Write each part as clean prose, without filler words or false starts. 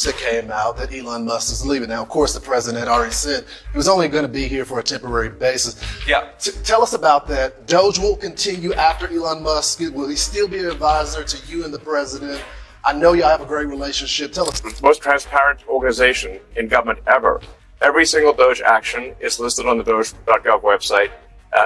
that came out that Elon Musk is leaving. Now, of course, the president had already said he was only going to be here for a temporary basis. Yeah. Tell us about that. Doge will continue after Elon Musk. Will he still be an advisor to you and the president? I know y'all have a great relationship. Tell us. Most transparent organization in government ever. Every single Doge action is listed on the Doge.gov website.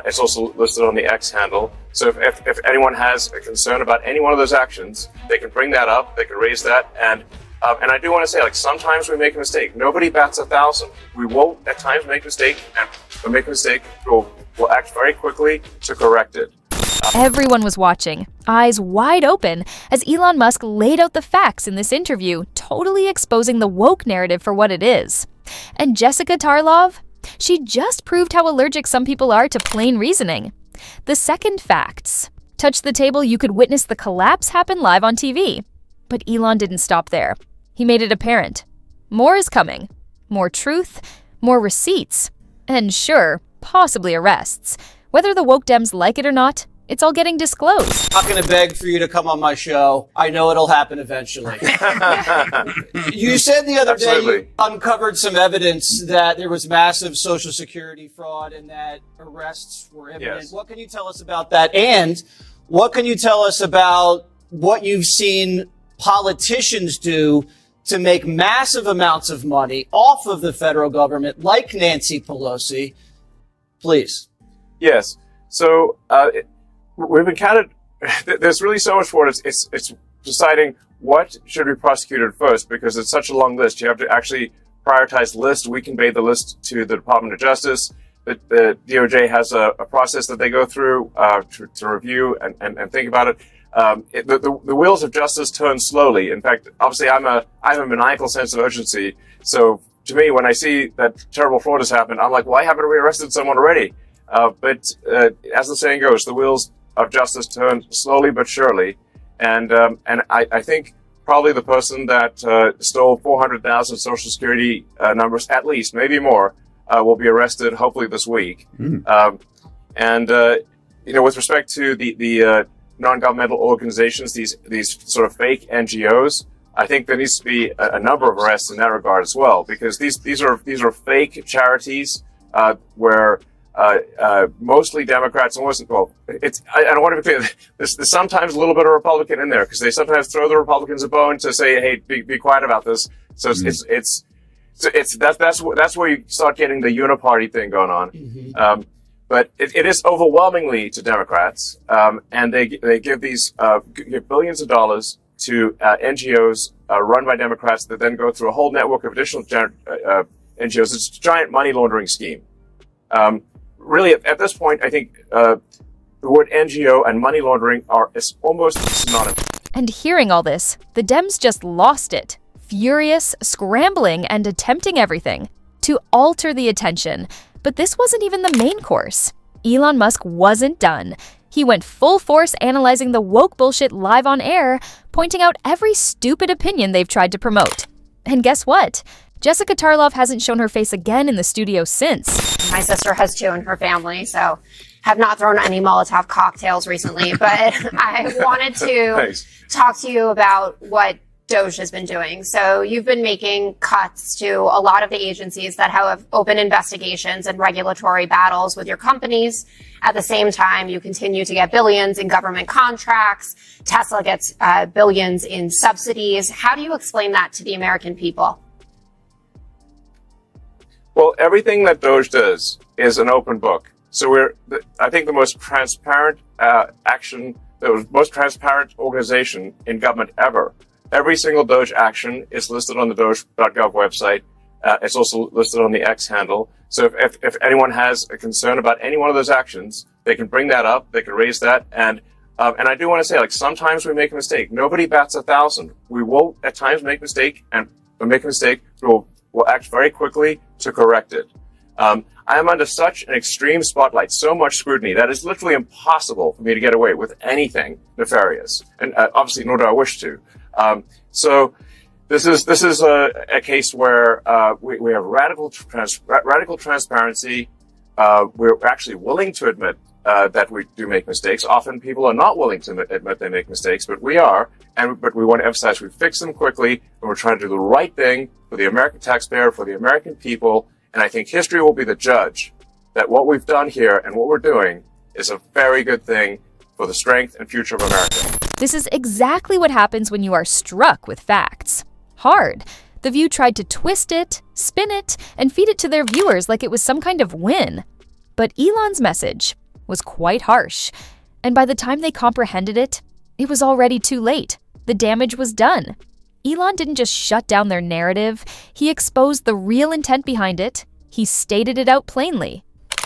It's also listed on the X handle. So if anyone has a concern about any one of those actions, they can bring that up. They can raise that. And I do want to say, sometimes we make a mistake. Nobody bats 1,000. We will at times make a mistake, and if we make a mistake, we'll act very quickly to correct it. Everyone was watching, eyes wide open, as Elon Musk laid out the facts in this interview, totally exposing the woke narrative for what it is. And Jessica Tarlov? She just proved how allergic some people are to plain reasoning. The second facts. Touch the table, you could witness the collapse happen live on TV. But Elon didn't stop there. He made it apparent. More is coming. More truth, more receipts, and sure, possibly arrests. Whether the woke Dems like it or not, it's all getting disclosed. I'm not going to beg for you to come on my show. I know it'll happen eventually. You said the other day you uncovered some evidence that there was massive Social Security fraud and that arrests were imminent. Yes. What can you tell us about that? And what can you tell us about what you've seen politicians do to make massive amounts of money off of the federal government, like Nancy Pelosi? Please. Yes. So we've encountered, there's really so much for it. It's deciding what should be prosecuted first, because it's such a long list. You have to actually prioritize the list. We convey the list to the Department of Justice. The DOJ has a process that they go through to review and think about it. The wheels of justice turn slowly. In fact, obviously, I have a maniacal sense of urgency. So to me, when I see that terrible fraud has happened, I'm like, why haven't we arrested someone already? But as the saying goes, the wheels of justice turn slowly but surely. And I think probably the person that stole 400,000 Social Security numbers, at least, maybe more, will be arrested hopefully this week. With respect to the non-governmental organizations, these sort of fake NGOs, I think there needs to be a number of arrests in that regard as well, because these are fake charities where mostly Democrats, I don't want to be clear, there's sometimes a little bit of Republican in there, because they sometimes throw the Republicans a bone to say, hey, be quiet about this. So that's where you start getting the uniparty thing going on. But it is overwhelmingly to Democrats, and they give give billions of dollars to NGOs run by Democrats that then go through a whole network of additional NGOs. It's a giant money laundering scheme. Really, at this point, I think the word NGO and money laundering is almost synonymous. And hearing all this, the Dems just lost it. Furious, scrambling, and attempting everything to alter the attention. But this wasn't even the main course. Elon Musk wasn't done. He went full force analyzing the woke bullshit live on air, pointing out every stupid opinion they've tried to promote. And guess what? Jessica Tarlov hasn't shown her face again in the studio since. My sister has two in her family, so have not thrown any Molotov cocktails recently, but I wanted to talk to you about what Doge has been doing. So you've been making cuts to a lot of the agencies that have open investigations and regulatory battles with your companies. At the same time, you continue to get billions in government contracts. Tesla gets billions in subsidies. How do you explain that to the American people? Well, everything that Doge does is an open book. So I think the most transparent the most transparent organization in government ever. Every single Doge action is listed on the Doge.gov website. It's also listed on the X handle. So if anyone has a concern about any one of those actions, they can bring that up. They can raise that. And I do want to say, sometimes we make a mistake. Nobody bats 1,000. We will at times make a mistake, and if we make a mistake, we'll act very quickly to correct it. I am under such an extreme spotlight, so much scrutiny, that it's literally impossible for me to get away with anything nefarious. And obviously, nor do I wish to. So this is a case where we have radical transparency. We're actually willing to admit that we do make mistakes. Often people are not willing to admit they make mistakes, but we are. But we want to emphasize we fix them quickly, and we're trying to do the right thing for the American taxpayer, for the American people. And I think history will be the judge that what we've done here and what we're doing is a very good thing for the strength and future of America. This is exactly what happens when you are struck with facts. Hard. The View tried to twist it, spin it, and feed it to their viewers like it was some kind of win. But Elon's message was quite harsh, and by the time they comprehended it, it was already too late. The damage was done. Elon didn't just shut down their narrative, he exposed the real intent behind it. He stated it out plainly.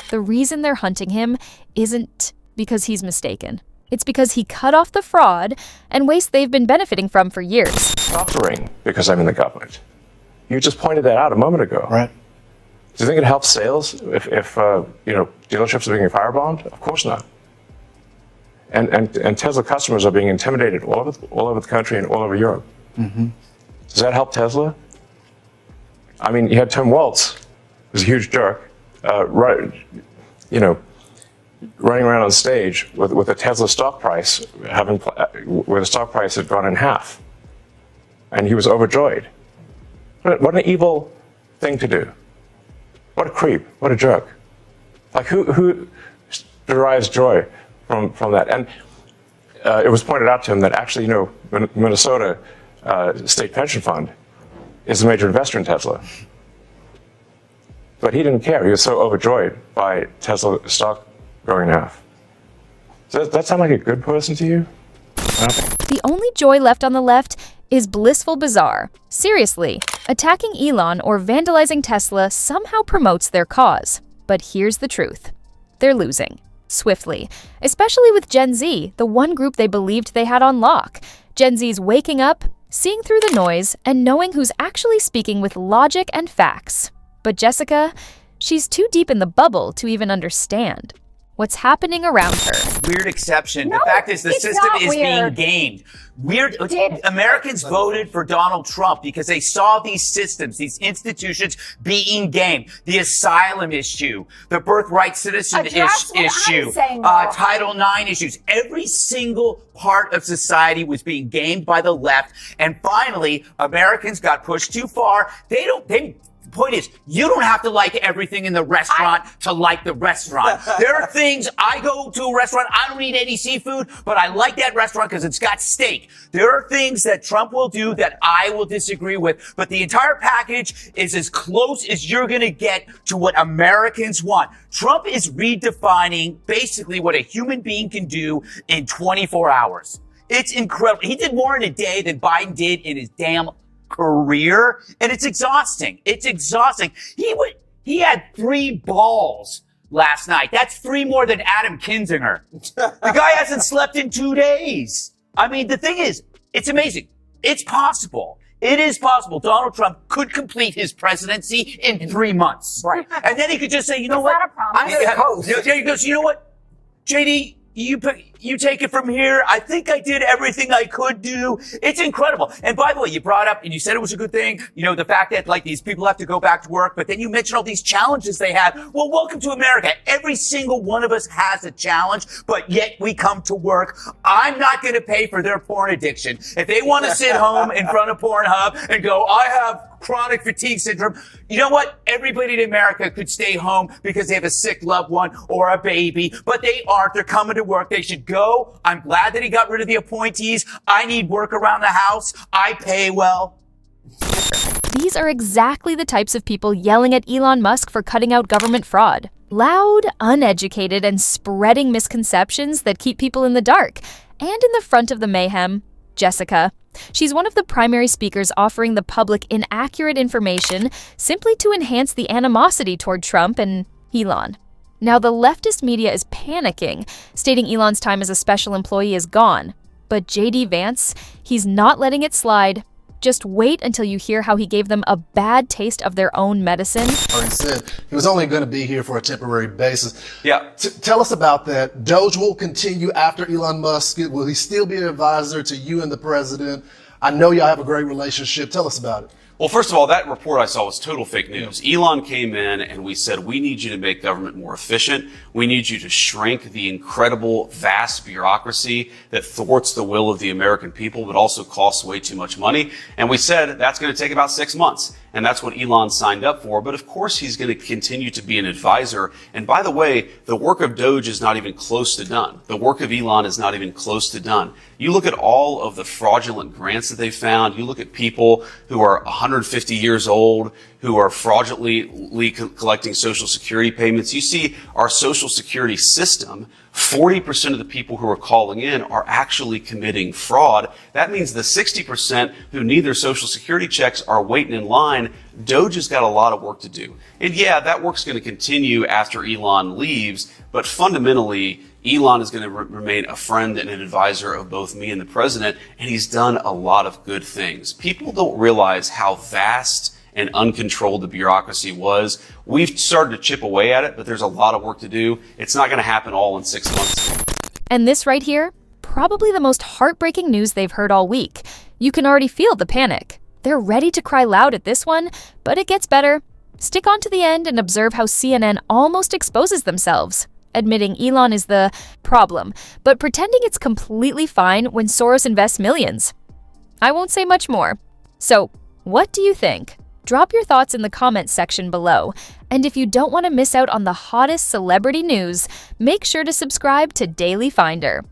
The reason they're hunting him isn't because he's mistaken. It's because he cut off the fraud and waste they've been benefiting from for years. Suffering because I'm in the government. You just pointed that out a moment ago. Right. Do you think it helps sales if dealerships are being firebombed? Of course not. And Tesla customers are being intimidated all over the country and all over Europe. Mm-hmm. Does that help Tesla? I mean, you had Tim Waltz, who's a huge jerk, running around on stage with a Tesla stock price where the stock price had gone in half, and he was overjoyed. What an evil thing to do! What a creep! What a jerk! Like who derives joy from that? And it was pointed out to him that actually, Minnesota State Pension Fund is a major investor in Tesla. But he didn't care. He was so overjoyed by Tesla stock going in half. Does that sound like a good person to you? The only joy left on the left is blissful bizarre. Seriously, attacking Elon or vandalizing Tesla somehow promotes their cause. But here's the truth. They're losing. Swiftly. Especially with Gen Z, the one group they believed they had on lock. Gen Z's waking up, seeing through the noise, and knowing who's actually speaking with logic and facts. But Jessica, she's too deep in the bubble to even understand what's happening around her. Weird exception. No, the fact is the it's system not is weird. being gamed. Americans voted for Donald Trump because they saw these systems, these institutions being gamed. The asylum issue, the birthright citizen issue, Title IX issues. Every single part of society was being gamed by the left. And finally, Americans got pushed too far. The point is, you don't have to like everything in the restaurant to like the restaurant. There are things, I go to a restaurant, I don't eat any seafood, but I like that restaurant because it's got steak. There are things that Trump will do that I will disagree with, but the entire package is as close as you're going to get to what Americans want. Trump is redefining basically what a human being can do in 24 hours. It's incredible. He did more in a day than Biden did in his damn career, and it's exhausting. It's exhausting. He had 3 balls last night. That's 3 more than Adam Kinzinger. The guy hasn't slept in 2 days. I mean, the thing is, it's amazing. It's possible. It is possible. Donald Trump could complete his presidency in 3 months. Right. And then he could just say, you know what? Not a problem. I'm going to host. He goes, you know what? JD, you take it from here. I think I did everything I could do. It's incredible. And by the way, you brought up, and you said it was a good thing, the fact that like these people have to go back to work, but then you mentioned all these challenges they have. Well, welcome to America. Every single one of us has a challenge, but yet we come to work. I'm not going to pay for their porn addiction. If they want to sit home in front of Pornhub and go, I have chronic fatigue syndrome. You know what? Everybody in America could stay home because they have a sick loved one or a baby, but they aren't. They're coming to work. They should go. I'm glad that he got rid of the appointees. I need work around the house. I pay well. These are exactly the types of people yelling at Elon Musk for cutting out government fraud. Loud, uneducated, and spreading misconceptions that keep people in the dark. And in the front of the mayhem, Jessica. She's one of the primary speakers offering the public inaccurate information simply to enhance the animosity toward Trump and Elon. Now, the leftist media is panicking, stating Elon's time as a special employee is gone. But J.D. Vance, he's not letting it slide. Just wait until you hear how he gave them a bad taste of their own medicine. He said he was only going to be here for a temporary basis. Yeah. Tell us about that. Doge will continue after Elon Musk. Will he still be an advisor to you and the president? I know y'all have a great relationship. Tell us about it. Well, first of all, that report I saw was total fake news. Elon came in and we said, we need you to make government more efficient. We need you to shrink the incredible, vast bureaucracy that thwarts the will of the American people, but also costs way too much money. And we said that's going to take about 6 months. And that's what Elon signed up for. But of course, he's going to continue to be an advisor. And by the way, the work of Doge is not even close to done. The work of Elon is not even close to done. You look at all of the fraudulent grants that they found. You look at people who are 150 years old, who are fraudulently collecting Social Security payments. You see our Social Security system, 40% of the people who are calling in are actually committing fraud. That means the 60% who need their Social Security checks are waiting in line. Doge has got a lot of work to do. And yeah, that work's going to continue after Elon leaves, but fundamentally, Elon is going to remain a friend and an advisor of both me and the president, and he's done a lot of good things. People don't realize how vast and uncontrolled the bureaucracy was. We've started to chip away at it, but there's a lot of work to do. It's not going to happen all in 6 months. And this right here, probably the most heartbreaking news they've heard all week. You can already feel the panic. They're ready to cry loud at this one, but it gets better. Stick on to the end and observe how CNN almost exposes themselves, admitting Elon is the problem, but pretending it's completely fine when Soros invests millions. I won't say much more. So, what do you think? Drop your thoughts in the comments section below. And if you don't want to miss out on the hottest celebrity news, make sure to subscribe to Daily Finder.